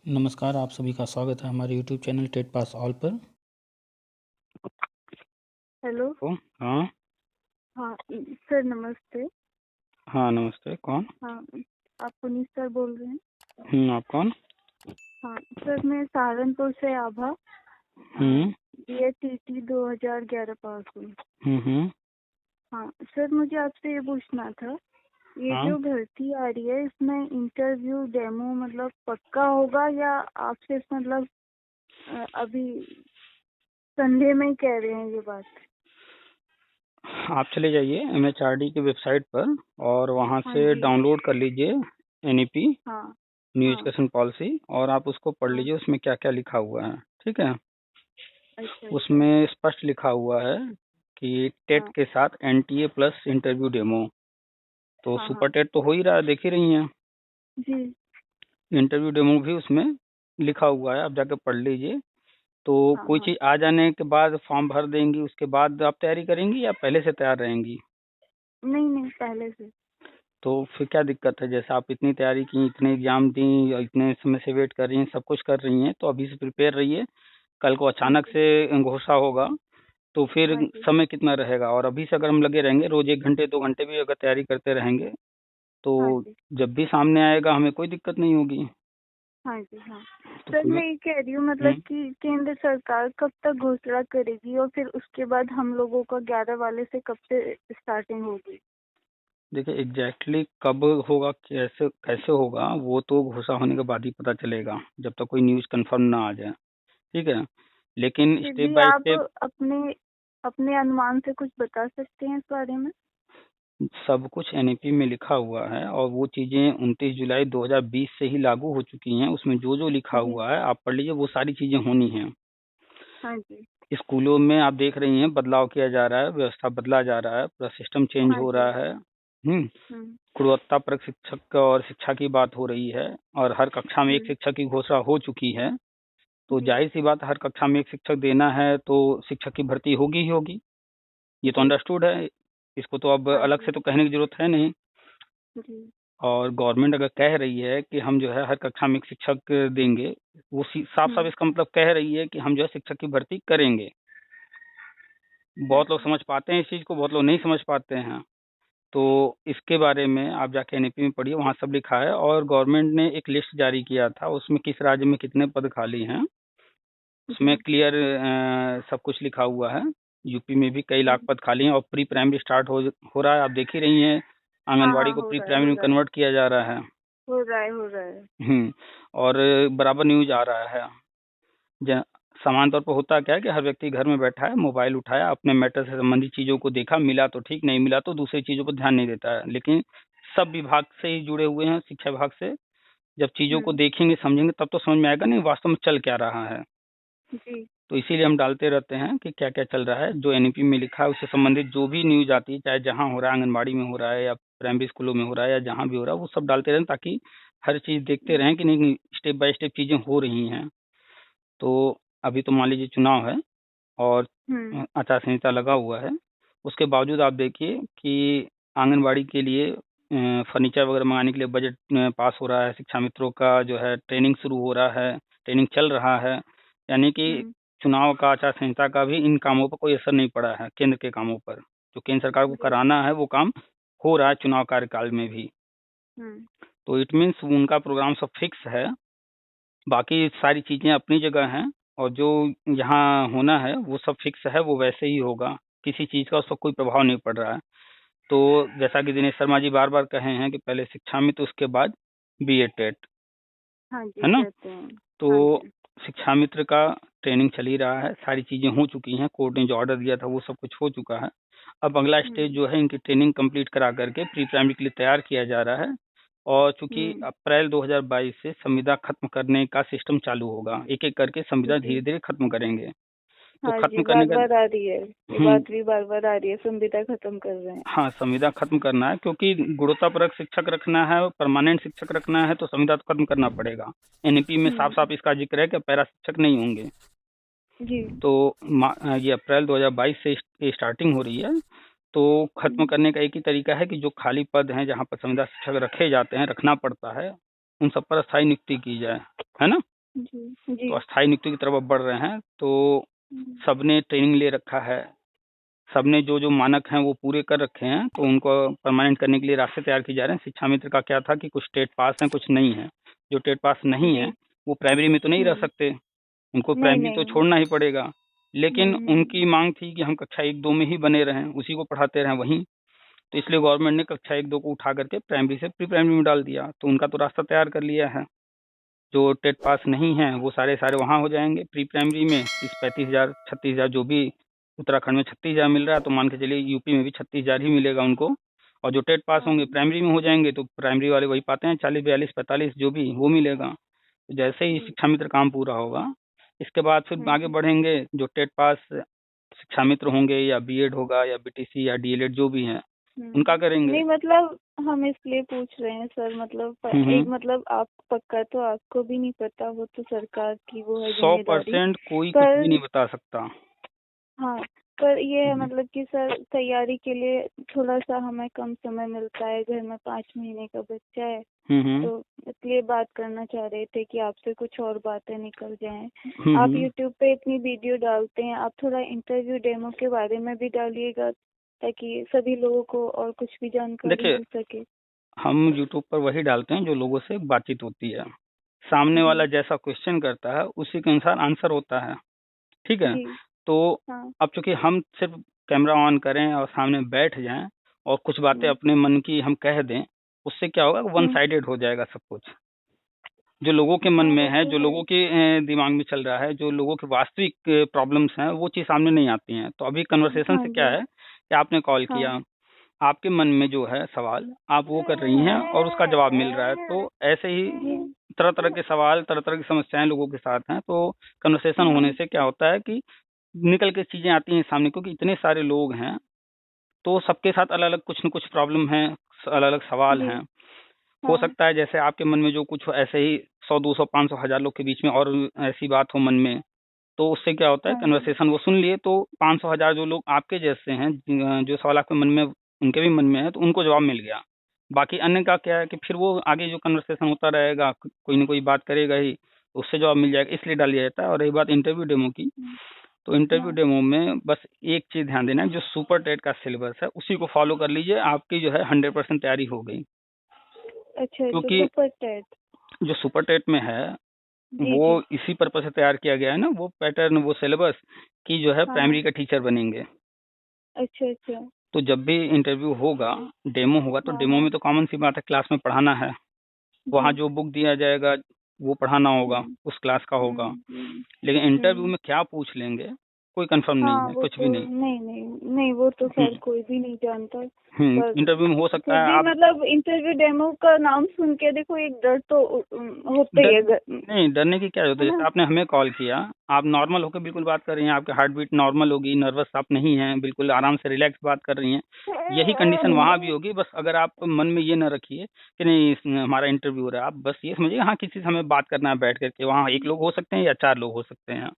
नमस्कार, आप सभी का स्वागत है हमारे YouTube channel TET pass all पर। हेलो। हाँ हाँ सर, नमस्ते। हाँ, नमस्ते। कौन? हाँ, आप पुनीत सर बोल रहे हैं? आप कौन? हाँ सर, मैं सहारनपुर से आभा हम्म BATT 2011 पास हुई। हम्म। हाँ सर, मुझे आपसे ये पूछना था, ये हाँ, जो भर्ती आ रही है इसमें इंटरव्यू डेमो मतलब पक्का होगा या आप सिर्फ मतलब अभी संडे में ही कह रहे हैं ये बात? आप चले जाइए MHRD की वेबसाइट पर और वहाँ हाँ से जी। डाउनलोड कर लीजिए NEP हाँ न्यू हाँ एजुकेशन पॉलिसी और आप उसको पढ़ हाँ। लीजिए, उसमें क्या क्या लिखा हुआ है। ठीक है, अच्छा अच्छा। उसमें स्पष्ट लिखा हुआ है कि टेट हाँ के साथ NTA प्लस इंटरव्यू डेमो। तो हाँ सुपर हाँ टेट तो हो ही रहा है, देख ही रही हैं। जी। इंटरव्यू डेमो भी उसमें लिखा हुआ है, आप जाकर पढ़ लीजिए। तो हाँ कोई हाँ। चीज़ आ जाने के बाद फॉर्म भर देंगी, उसके बाद आप तैयारी करेंगी या पहले से तैयार रहेंगी? नहीं नहीं, पहले से। तो फिर क्या दिक्कत है? जैसे आप इतनी तैयारी की, इतने एग्जाम दी और इतने समय से वेट कर रही हैं, सब कुछ कर रही हैं, तो अभी से प्रिपेयर रहिए। कल को हाँ अचानक जी। से घोषणा होगा तो फिर हाँ जी। समय कितना रहेगा? और अभी से अगर हम लगे रहेंगे, रोज 1 घंटे 2 घंटे भी अगर तैयारी करते रहेंगे तो हाँ जी। जब भी सामने आएगा हमें कोई दिक्कत नहीं होगी। हाँ जी। हाँ तो सर, फिर मैं ये कह रही हूँ मतलब हम्म, कि केंद्र सरकार कब तक घोषणा करेगी और फिर उसके बाद हम लोगों का 11 वाले से कब से स्टार्टिंग होगी? देखिए एग्जैक्टली कब होगा, कैसे कैसे होगा, वो तो घोषणा होने के बाद ही पता चलेगा, जब तक कोई न्यूज़ कंफर्म ना आ जाए। ठीक है, लेकिन फिर स्टेप भी बाय आप स्टेप अपने अपने अनुमान से कुछ बता सकते हैं इस बारे में? सब कुछ NEP में लिखा हुआ है और वो चीज़ें 29 जुलाई 2020 से ही लागू हो चुकी हैं। उसमें जो जो लिखा जी। हुआ है आप पढ़ लीजिए, वो सारी चीज़ें होनी हैं। हाँ जी। स्कूलों में आप देख रही हैं बदलाव किया जा रहा है, व्यवस्था बदला जा रहा है, पूरा सिस्टम चेंज हाँ हो जी। रहा है। हम्म। गुणवत्तापरक शिक्षक और शिक्षा की बात हो रही है और हर कक्षा में एक हम्म। शिक्षक की घोषणा हो चुकी है। तो जी। जाहिर सी बात, हर कक्षा में एक शिक्षक देना है तो शिक्षक की भर्ती होगी ही होगी। ये तो जी। अंडरस्टूड है, इसको तो अब हाँ अलग जी। से तो कहने की जरूरत है नहीं। जी। और गवर्नमेंट अगर कह रही है कि हम जो है हर कक्षा में एक शिक्षक देंगे, वो साफ साफ हम्म। इसका मतलब कह रही है कि हम जो है शिक्षक की भर्ती करेंगे। बहुत लोग अच्छा। समझ पाते हैं इस चीज़ को, बहुत लोग नहीं समझ पाते हैं। तो इसके बारे में आप जाके NEP में पढ़िए, वहाँ सब लिखा है। और गवर्नमेंट ने एक लिस्ट जारी किया था, उसमें किस राज्य में कितने पद खाली हैं, उसमें जी। क्लियर सब कुछ लिखा हुआ है। यूपी में भी कई लाख हम्म। पद खाली हैं और प्री प्राइमरी स्टार्ट हो रहा है, आप देख ही रही हैं। हाँ आंगनबाड़ी हाँ, को हो प्री रहा है हो प्राइमरी में रहा है कन्वर्ट किया जा रहा है। हो रहा है हो रहा है। और बराबर न्यूज आ रहा है। ज सामान्य तौर पर होता क्या है कि हर व्यक्ति घर में बैठा है, मोबाइल उठाया, अपने मैटर से संबंधित चीज़ों को देखा, मिला तो ठीक, नहीं मिला तो दूसरी चीज़ों पर ध्यान नहीं देता है। लेकिन सब विभाग से ही जुड़े हुए हैं, शिक्षा विभाग से। जब चीज़ों को हम्म। देखेंगे, समझेंगे, तब तो समझ में आएगा नहीं वास्तव में चल क्या रहा है। जी। तो इसीलिए हम डालते रहते हैं कि क्या-क्या चल रहा है। जो NEP में लिखा है उससे संबंधित जो भी न्यूज़ आती है, चाहे जहाँ हो रहा है, आंगनबाड़ी में हो रहा है या प्राइमरी स्कूलों में हो रहा है या जहाँ भी हो रहा है, वो सब डालते रहें ताकि हर चीज़ देखते रहें कि नहीं स्टेप बाय स्टेप चीज़ें हो रही हैं। तो अभी तो मान लीजिए चुनाव है और हम्म। आचार संहिता लगा हुआ है। उसके बावजूद आप देखिए कि आंगनबाड़ी के लिए फर्नीचर वगैरह मँगाने के लिए बजट पास हो रहा है, शिक्षा मित्रों का जो है ट्रेनिंग शुरू हो रहा है, ट्रेनिंग चल रहा है। यानी कि हम्म। चुनाव का, आचार संहिता का भी इन कामों पर कोई असर नहीं पड़ा है, केंद्र के कामों पर। जो केंद्र सरकार को जी। कराना है वो काम हो रहा है चुनाव कार्यकाल में भी। हम्म। तो इट मीन्स उनका प्रोग्राम सब फिक्स है। बाकी सारी चीज़ें अपनी जगह हैं और जो यहाँ होना है वो सब फिक्स है, वो वैसे ही होगा। किसी चीज़ का उस पर कोई प्रभाव नहीं पड़ रहा है। तो जैसा कि दिनेश शर्मा जी बार-बार कहे हैं कि पहले शिक्षा मित्र उसके बाद BA टेट, हाँ जी, है ना? कहते हैं। हाँ तो जी। शिक्षा मित्र का ट्रेनिंग चल ही रहा है, सारी चीज़ें हो चुकी हैं, कोर्ट ने जो ऑर्डर दिया था वो सब कुछ हो चुका है। अब अगला स्टेज हम्म। जो है इनकी ट्रेनिंग कंप्लीट करा करके प्री प्राइमरी के लिए तैयार किया जा रहा है। और चूँकि हम्म। अप्रैल 2022 से संविदा खत्म करने का सिस्टम चालू होगा, एक-एक करके संविदा जी। धीरे-धीरे खत्म करेंगे। तो हाँ जी, खत्म करने बार का बार आ रही है ये हुँ, बात भी, बार बार आ रही है, संविदा खत्म कर रहे हैं। हाँ, संविदा खत्म करना है क्योंकि गुणवत्तापरक शिक्षक रखना है, परमानेंट शिक्षक रखना है तो संविदा तो खत्म करना पड़ेगा। NEP में हम्म। साफ-साफ इसका ज़िक्र है कि पैरा शिक्षक नहीं होंगे। जी। तो ये अप्रैल 2022 से ये स्टार्टिंग हो रही है। तो खत्म हम्म। करने का एक ही तरीका है कि जो खाली पद हैं जहाँ पर संविदा शिक्षक रखे जाते हैं, रखना पड़ता है, उन सब पर स्थायी नियुक्ति की जाए, है ना? जी जी। तो अस्थायी नियुक्ति की तरफ अब बढ़ रहे हैं। तो सबने ट्रेनिंग ले रखा है, सबने जो जो मानक हैं वो पूरे कर रखे हैं, तो उनको परमानेंट करने के लिए रास्ते तैयार किए जा रहे हैं। शिक्षा मित्र का क्या था कि कुछ टेट पास हैं, कुछ नहीं है। जो टेट पास नहीं है जी। वो प्राइमरी में तो नहीं रह सकते, उनको नहीं प्राइमरी तो नहीं। छोड़ना ही पड़ेगा। लेकिन उनकी हम्म। मांग थी कि हम कक्षा 1-2 में ही बने रहें, उसी को पढ़ाते रहें वहीं। तो इसलिए गवर्नमेंट ने कक्षा 1-2 को उठा करके प्राइमरी से प्री प्राइमरी में डाल दिया, तो उनका तो रास्ता तैयार कर लिया है। जो टेट पास नहीं है वो सारे वहाँ हो जाएंगे प्री प्राइमरी में। 30-35 हज़ार 36 हज़ार जो भी उत्तराखंड में 36 हज़ार मिल रहा है, तो मान के चलिए यूपी में भी 36 हज़ार ही मिलेगा उनको। और जो टेट पास होंगे हाँ प्राइमरी में हो जाएंगे, तो प्राइमरी वाले वही पाते हैं 40-42-45 जो भी वो मिलेगा। तो जैसे ही जी। शिक्षा मित्र काम पूरा होगा, इसके बाद फिर आगे हम्म बढ़ेंगे। जो टेट पास शिक्षा मित्र होंगे या बीएड होगा या बीटीसी या डीएलएड जो भी हैं, उनका करेंगे। नहीं मतलब हम इसलिए पूछ रहे हैं सर, मतलब एक हम्म। मतलब आप पक्का तो आपको भी नहीं पता, वो तो सरकार की वो है सौ जिम्मेदारी। परसेंट कोई कुछ भी नहीं पर बता सकता। हाँ, पर ये है हम्म मतलब कि सर तैयारी के लिए थोड़ा सा हमें कम समय मिलता है, घर में 5 महीने का बच्चा है, हम्म तो इसलिए बात करना चाह रहे थे कि आपसे कुछ और बातें निकल जाएं। आप हम्म। यूट्यूब पे इतनी वीडियो डालते हैं, आप थोड़ा इंटरव्यू डेमो के बारे में भी डालिएगा ताकि सभी लोगों को और कुछ भी जानकारी देखिए, मिल सके। हम यूट्यूब पर वही डालते हैं जो लोगों से बातचीत होती है। सामने जी वाला जैसा क्वेश्चन करता है उसी के अनुसार आंसर होता है। ठीक है। जी। तो हाँ। अब चूंकि हम सिर्फ कैमरा ऑन करें और सामने बैठ जाएं और कुछ बातें हम्म अपने मन की हम कह दें, उससे क्या होगा, वन हम्म। साइडेड हो जाएगा सब कुछ। जो लोगों के मन हाँ में वो है, तो जो है। लोगों के दिमाग में चल रहा है, जो लोगों के वास्तविक प्रॉब्लम्स हैं, वो चीज़ सामने नहीं आती हैं। तो अभी कन्वर्सेशन हाँ से क्या जी। है कि आपने कॉल हाँ किया, आपके मन में जो है सवाल आप वो कर रही हैं और उसका जवाब मिल रहा है। तो ऐसे ही जी। तरह तरह के सवाल, तरह तरह की समस्याएं लोगों के साथ हैं। तो कन्वर्सेशन होने हाँ से क्या होता है कि निकल के चीजें आती हैं सामने, क्योंकि इतने सारे लोग हैं तो सबके साथ अलग अलग कुछ न कुछ प्रॉब्लम है, अलग अलग सवाल जी। हैं। हो हाँ सकता है जैसे आपके मन में जो कुछ हो, ऐसे ही 100-200-500 हज़ार लोग के बीच में और ऐसी बात हो मन में, तो उससे क्या होता है हाँ जी। कन्वर्सेशन वो सुन लिए, तो 500 हज़ार जो लोग आपके जैसे हैं, जो सवाल आपके मन में उनके भी मन में है, तो उनको जवाब मिल गया। बाकी अन्य का क्या है कि फिर वो आगे जो कन्वर्सेशन होता रहेगा, कोई ना कोई बात करेगा ही, उससे जवाब मिल जाएगा, इसलिए डाल दिया जाता है। और रही बात इंटरव्यू डेमो की, हम्म, तो इंटरव्यू हाँ। डेमो में बस एक चीज़ ध्यान देना है, जो सुपर टेट का सिलेबस है उसी को फॉलो कर लीजिए, आपकी जो है 100% तैयारी हो गई। अच्छा तो क्योंकि सुपर टेट। जो सुपर टेट में है जी वो जी। इसी पर्पज से तैयार किया गया है ना, वो पैटर्न, वो सिलेबस, कि जो है हाँ। प्राइमरी का टीचर बनेंगे। अच्छा अच्छा। तो जब भी इंटरव्यू होगा, डेमो होगा, तो हाँ डेमो हाँ। में तो कॉमन सी बात है, क्लास में पढ़ाना है। जी। वहाँ जो बुक दिया जाएगा वो पढ़ाना होगा, हम्म उस क्लास का होगा। हम्म। लेकिन इंटरव्यू हम्म। में क्या पूछ लेंगे कोई कंफर्म नहीं हाँ है, वो कुछ तो भी नहीं। नहीं नहीं। नहीं वो तो खैर हम्म कोई भी नहीं जानता। पर इंटरव्यू में हो सकता फिर है भी आप मतलब इंटरव्यू डेमो का नाम सुन के देखो एक डर तो होता ही डर है नहीं, डरने की क्या जरूरत है। है जैसे ना। आपने हमें कॉल किया, आप नॉर्मल होकर बिल्कुल बात कर रही हैं, आपकी हार्ट बीट नॉर्मल होगी, नर्वस आप नहीं हैं, बिल्कुल आराम से रिलैक्स बात कर रही हैं। यही कंडीशन वहाँ भी होगी। बस अगर आप मन में ये ना रखिए कि नहीं हमारा इंटरव्यू हो रहा है, आप बस ये समझिए हाँ किसी से हमें बात करना है बैठ करके। वहाँ एक लोग हो सकते हैं या 4 लोग हो सकते हैं।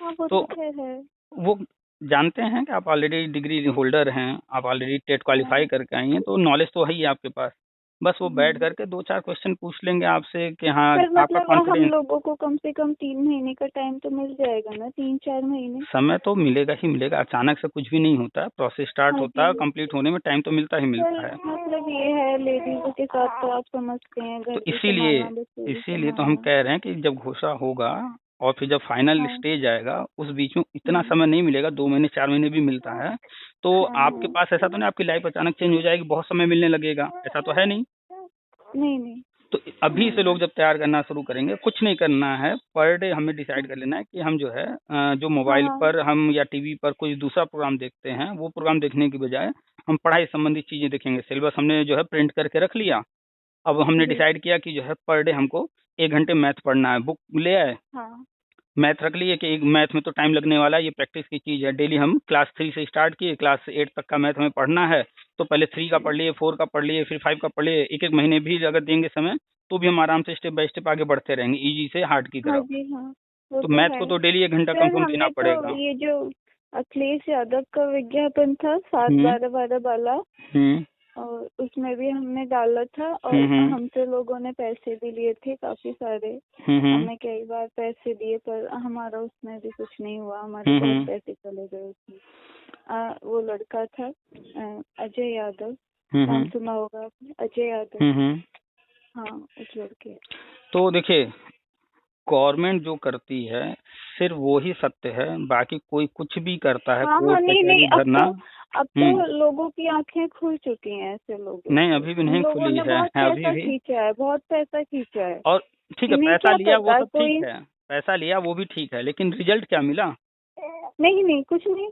हाँ वो तो तो खैर है। वो जानते हैं कि आप ऑलरेडी डिग्री होल्डर हैं, आप ऑलरेडी टेट क्वालिफाई हाँ। करके आई हैं, तो नॉलेज तो है ही आपके पास। बस वो बैठ हम्म। करके 2-4 क्वेश्चन पूछ लेंगे आपसे कि हाँ पर आपका मतलब हम कॉन्फिडेंस। लोगों को कम से कम 3 महीने का टाइम तो मिल जाएगा ना, 3-4 महीने। समय तो मिलेगा ही मिलेगा, अचानक से कुछ भी नहीं होता है, प्रोसेस स्टार्ट हाँ होता है, जी। कंप्लीट होने में टाइम तो मिलता ही पर मिलता है। मतलब ये है लेडीजों के साथ तो आप समझते हैं, तो घर भी इसीलिए संभालना बच्चे भी इसीलिए तो हम संभालना। कह रहे हैं कि जब घोषणा होगा और फिर जब फाइनल हाँ। स्टेज आएगा, उस बीच में इतना हम्म, समय नहीं मिलेगा, 2 महीने 4 महीने भी मिलता है। तो हाँ आपके हाँ। पास ऐसा तो नहीं आपकी लाइफ अचानक चेंज हो जाएगी, बहुत समय मिलने लगेगा, ऐसा तो है नहीं। नहीं नहीं। तो अभी से लोग जब तैयार करना शुरू करेंगे, कुछ नहीं करना है, पर डे हमें डिसाइड कर लेना है कि हम जो है जो हाँ मोबाइल हाँ। पर हम या टीवी पर कोई दूसरा प्रोग्राम देखते हैं, वो प्रोग्राम देखने की बजाय हम पढ़ाई संबंधी चीजें देखेंगे। सिलेबस हमने जो है प्रिंट करके रख लिया। अब हमने जी। डिसाइड किया कि जो है पर डे हमको 1 घंटे मैथ पढ़ना है, बुक ले आए, हाँ। मैथ रख लिए कि एक मैथ में तो टाइम लगने वाला है, ये प्रैक्टिस की चीज़ है। डेली हम क्लास 3 से स्टार्ट किए, क्लास 8 तक का मैथ हमें पढ़ना है। तो पहले 3 का पढ़ लिए, 4 का पढ़ लिए, फिर 5 का पढ़ लिए। एक एक महीने भी अगर देंगे समय, तो भी हम आराम से स्टेप बाय स्टेप आगे बढ़ते रहेंगे, इजी से हार्ड की हाँ तरफ। जी। हाँ वो तो तो मैथ है। को तो डेली 1 घंटा कम से सर कम देना हमने तो पड़ेगा। ये जो अखिलेश यादव का विज्ञापन था सात हम्म बारह बारह वाला, हम्म और उसमें भी हमने डाला था और हमसे लोगों ने पैसे भी लिए थे काफी सारे। हमने कई बार पैसे दिए पर हमारा उसमें भी कुछ नहीं हुआ, हमारे बहुत पैसे चले गए उसमें। वो लड़का था अजय यादव, नाम सुना होगा आपने, अजय यादव। हाँ, उस लड़के। तो देखिए, गवर्नमेंट जो करती है सिर्फ वो ही सत्य है, बाकी कोई कुछ भी करता है। हाँ, कोर्ट कचहरी धरना। अब तो लोगों की आंखें खुल चुकी हैं ऐसे लोगों। नहीं, अभी भी नहीं खुली है, अभी भी खींचा है, बहुत पैसा खींचा है। और ठीक है, पैसा लिया वो सब ठीक है, पैसा लिया वो भी ठीक है, लेकिन रिजल्ट क्या मिला? नहीं, कुछ नहीं।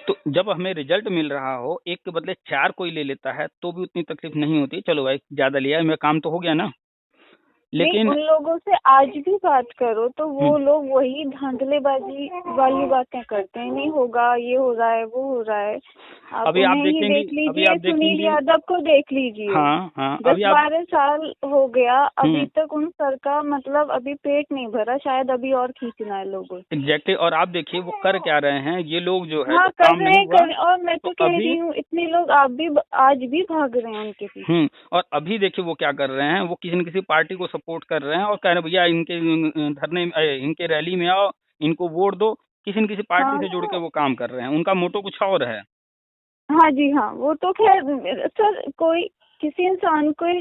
तो जब हमें रिजल्ट मिल रहा हो, एक के बदले 4 कोई ले लेता है तो भी उतनी तकलीफ नहीं होती। चलो भाई, ज्यादा लिया है, मेरा काम तो हो गया ना। लेकिन उन लोगों से आज भी बात करो तो वो लोग वही धांधलेबाजी वाली बातें करते हैं, नहीं होगा, ये हो रहा है, वो हो रहा है। अभी आप देखेंगे, अभी आप सुनील यादव को देख लीजिए। हाँ, 10-12 साल हो गया, अभी तक उन सर का मतलब अभी पेट नहीं भरा, शायद अभी और खींचना है लोगों से। एग्जैक्टली। और आप देखिए वो कर क्या रहे हैं ये लोग जो है। हाँ, कर रहे हैं। और मैं तो कह रही हूँ इतने लोग आप भी आज भी भाग रहे हैं उनके पीछे। और अभी देखिए वो क्या कर रहे हैं, वो किसी न किसी पार्टी को सपोर्ट कर रहे हैं और कह रहे हैं भैया इनके धरने, इनके रैली में आओ, इनको वोट दो। किसी न किसी पार्टी से जुड़ के वो काम कर रहे हैं, उनका मोटो कुछ और है। हाँ जी, हाँ, वो तो खैर सर, कोई किसी इंसान को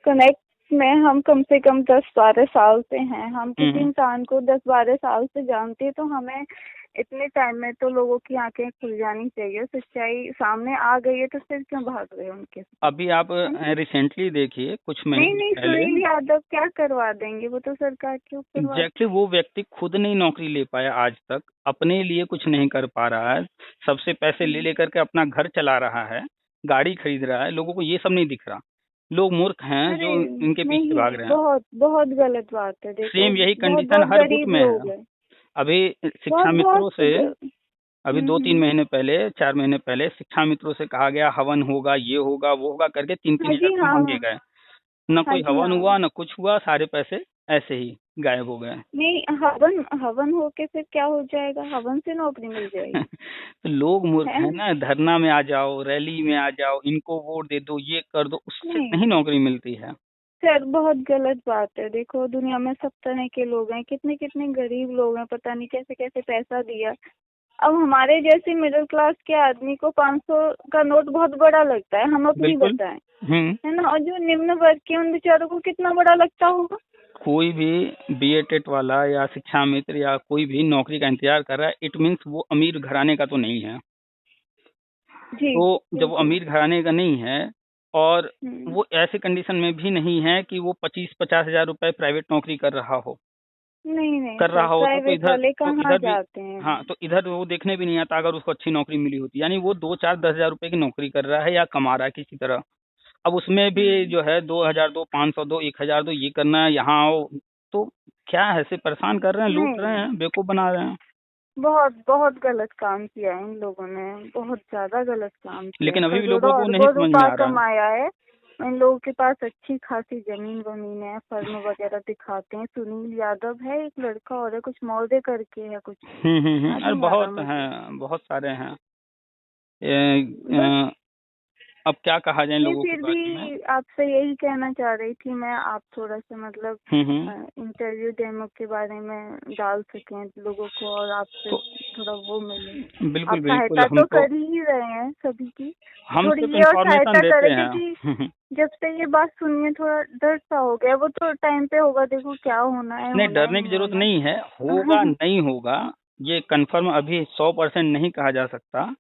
कनेक्ट में हम कम से कम 10-12 साल से हैं। हम किसी इंसान को 10-12 साल से जानते हैं तो हमें इतने टाइम में तो लोगों की आंखें खुल जानी चाहिए। सच्चाई सामने आ गई है तो फिर क्यों भाग रहे हैं उनके? अभी आप रिसेंटली देखिए, कुछ महीने पहले सुनील यादव क्या करवा देंगे, वो तो सरकार के ऊपर। एग्जैक्टली, वो व्यक्ति खुद नहीं नौकरी ले पाया आज तक, अपने लिए कुछ नहीं कर पा रहा है, सबसे पैसे ले लेकर के अपना घर चला रहा है, गाड़ी खरीद रहा है। लोगों को ये सब नहीं दिख रहा। लोग मूर्ख हैं जो इनके पीछे भाग रहे हैं। बहुत बहुत गलत बात है। देखो, सेम यही कंडीशन हर गुट में है। अभी शिक्षा मित्रों से अभी 2-3 महीने पहले, 4 महीने पहले शिक्षा मित्रों से कहा गया हवन होगा, ये होगा, वो होगा करके 3-3 हजार मांगे गए। न कोई हवन हुआ, न कुछ हुआ, सारे पैसे ऐसे ही गायब हो गए। नहीं, हवन होके फिर क्या हो जाएगा? हवन से नौकरी मिल जाएगी? तो लोग मूर्ख है ना, धरना में आ जाओ, रैली में आ जाओ, इनको वोट दे दो, ये कर दो, उससे नहीं नौकरी मिलती है। सर, बहुत गलत बात है। देखो, दुनिया में सब तरह के लोग हैं, कितने कितने गरीब लोग हैं, पता नहीं कैसे कैसे पैसा दिया। अब हमारे जैसे मिडिल क्लास के आदमी को 500 का नोट बहुत बड़ा लगता है, हम अपनी बताएं, है ना। और जो निम्न वर्ग के उन बेचारों को कितना बड़ा लगता होगा। कोई भी BA टेट वाला या शिक्षा मित्र या कोई भी नौकरी का इंतजार कर रहा है, इट मीन्स वो अमीर घराने का तो नहीं है जी। तो जब वो अमीर घराने का नहीं है और वो ऐसे कंडीशन में भी नहीं है कि वो 25-50 हजार रुपए प्राइवेट नौकरी कर रहा हो, नहीं कर रहा हो तो इधर जाते हैं। हाँ, तो इधर वो देखने भी नहीं आता अगर उसको अच्छी नौकरी मिली होती। यानी वो 2-4-10 हजार रुपए की नौकरी कर रहा है या कमा रहा है किसी तरह। अब उसमें भी जो है 2000 दो, 500 दो, 1000 दो, ये करना है, यहाँ आओ, तो क्या है, ऐसे परेशान कर रहे हैं, लूट रहे हैं, बेवकूफ बना रहे हैं। बहुत बहुत गलत काम किया है इन लोगों ने, बहुत ज्यादा गलत काम किया। लेकिन अभी भी लोगों को नहीं समझ में आ रहा कमाया है। इन लोगों के पास अच्छी खासी जमीन वमीन है, फर्म वगैरह दिखाते हैं। सुनील यादव है एक लड़का और है, कुछ मौर्य करके है कुछ। अरे बहुत हैं, बहुत सारे हैं। अब क्या कहा जाए लोगों के बारे में। फिर भी आपसे यही कहना चाह रही थी मैं, आप थोड़ा सा मतलब इंटरव्यू डेमो के बारे में डाल सकें लोगों को और आपसे तो, थोड़ा वो मिले। बिल्कुल आप सहायता तो कर ही रहे हैं सभी की, हम थोड़ी ये और सहायता करें, क्योंकि जब से ये बात सुनिए थोड़ा डर सा हो गया। वो तो टाइम पे होगा, देखो क्या होना है। नहीं, डरने की जरूरत नहीं है, होगा नहीं होगा ये कंफर्म अभी 100% नहीं कहा जा सकता,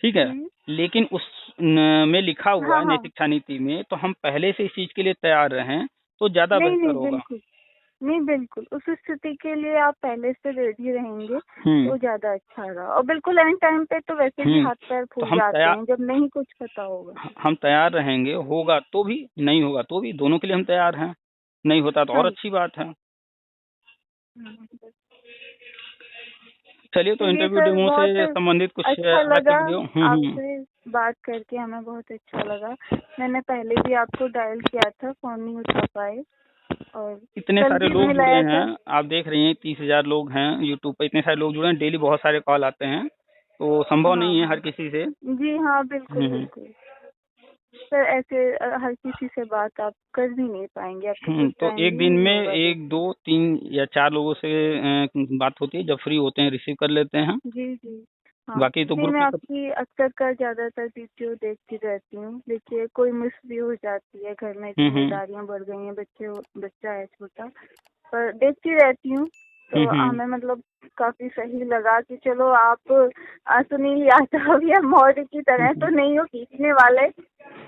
ठीक है। लेकिन उस में लिखा हुआ है नई शिक्षा नीति में, तो हम पहले से इस चीज के लिए तैयार रहें तो ज्यादा बेहतर होगा। नहीं, बिल्कुल उस स्थिति के लिए आप पहले से रेडी रहेंगे तो ज्यादा अच्छा रहा। और बिल्कुल एंड टाइम पे तो वैसे भी हाथ पैर फूल जाते हैं जब नहीं कुछ पता होगा। हम तैयार रहेंगे, होगा तो भी, नहीं होगा तो भी, दोनों के लिए हम तैयार हैं। नहीं होता तो और अच्छी बात है। चलिए, तो इंटरव्यू डेमो से संबंधित कुछ अच्छा लगा आपसे बात करके, हमें बहुत अच्छा लगा। मैंने पहले भी आपको डायल किया था, फोन नहीं उठा पाए। और इतने सारे लोग जुड़े हैं, आप देख रही हैं 30,000 लोग हैं यूट्यूब पे, इतने सारे लोग जुड़े हैं, डेली बहुत सारे कॉल आते हैं, तो संभव नहीं है हर किसी से। जी हाँ, बिल्कुल बिल्कुल। सर ऐसे हर किसी से बात आप कर भी नहीं पाएंगे। तो एक दिन में 1, 2, 3 या 4 लोगों से बात होती है, जब फ्री होते हैं रिसीव कर लेते हैं। जी जी हाँ। बाकी तो ग्रुप मैं में आपकी अक्सर का ज्यादातर वीडियो देखती रहती हूँ। देखिए कोई मिस भी हो जाती है, घर में जिम्मेदारियाँ बढ़ गई हैं, बच्चा है छोटा, पर देखती रहती हूँ। तो हमें मतलब काफी सही लगा कि चलो आप सुनील यादव या मौर्य की तरह तो नहीं हो खींचने वाले।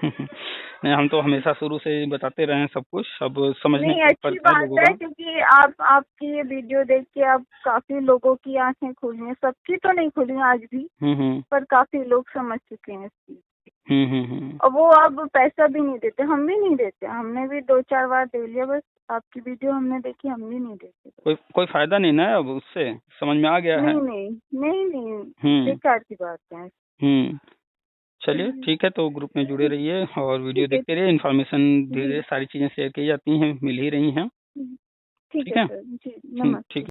नहीं, हम तो हमेशा शुरू से बताते रहे हैं सब कुछ, सब समझने नहीं अच्छी बात है, क्योंकि आपकी ये वीडियो देख के अब काफी लोगों की आंखें खुली हैं। सबकी तो नहीं खुली आज भी, पर काफी लोग समझ चुके हैं इस चीज। और वो अब पैसा भी नहीं देते, हम भी नहीं देते। हमने भी 2-4 बार दे लिया, बस आपकी वीडियो हमने देखी, हम भी नहीं देते। कोई फायदा नहीं ना अब उससे, समझ में आ गया है। नहीं बेकार की बात है। चलिए ठीक है, तो ग्रुप में जुड़े रहिए और वीडियो देखते रहिए। इन्फॉर्मेशन धीरे धीरे सारी चीजें शेयर की जाती हैं, मिल ही रही हैं। ठीक है सर जी, नमस्ते। ठीक।